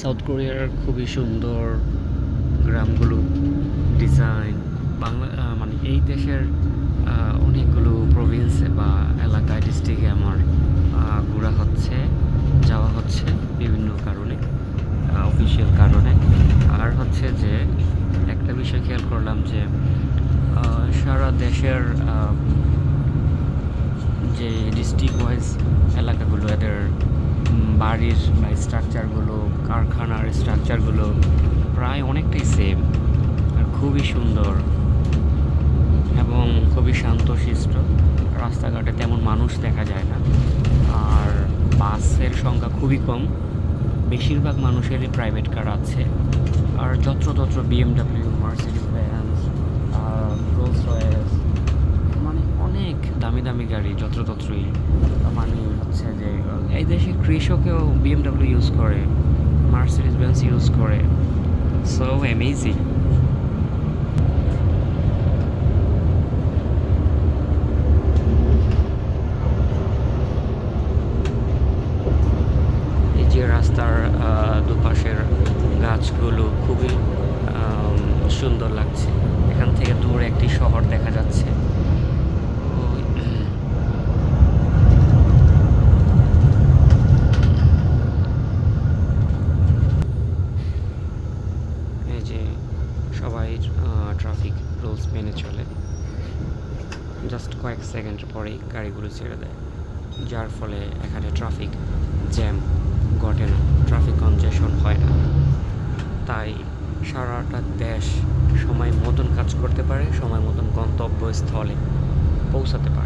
South কোরিয়ার খুবই সুন্দর গ্রামগুলো, ডিজাইন বাংলা মানে এই দেশের অনেকগুলো প্রভিন্সে বা এলাকায় ডিস্ট্রিক্টে আমার ঘোরা হচ্ছে, যাওয়া হচ্ছে বিভিন্ন কারণে, অফিসিয়াল কারণে। আর হচ্ছে যে একটা বিষয় খেয়াল করলাম যে সারা দেশের যে ডিস্ট্রিক্ট ওয়াইজ এলাকাগুলো, এদের বাড়ির বা স্ট্রাকচারগুলো, কারখানার স্ট্রাকচারগুলো প্রায় অনেকটাই সেম, আর খুবই সুন্দর এবং খুবই শান্তশিষ্ট। রাস্তাঘাটে তেমন মানুষ দেখা যায় না, আর বাসের সংখ্যা খুবই কম, বেশিরভাগ মানুষেরই প্রাইভেট কার আছে। আর যত্রতত্র BMW, Mercedes Benz, Rolls Royce, মানে অনেক দামি দামি গাড়ি যত্রতত্রই। মানে হচ্ছে যে এই দেশে কৃষকেও বিএমডাব্লিউ ইউজ করে, মার্সিডিজ বেঞ্জ ইউজ করে। So amazing. এই যে রাস্তার দুপাশের গাছগুলো খুবই সুন্দর লাগছে। এখান থেকে দূরে একটি শহর দেখা যাচ্ছে। ওই এই যে সবাই ট্রাফিক রুলস মেনে চলে, জাস্ট কয়েক সেকেন্ড পরেই গাড়িগুলো ছেড়ে দেয়, যার ফলে এখানে ট্রাফিক জ্যাম ঘটে না, ট্রাফিক কনজেশন হয় না। তাই সারাটা দেশ সময় মতন কাজ করতে পারে, সময় মতন গন্তব্যস্থলে পৌঁছাতে পারে।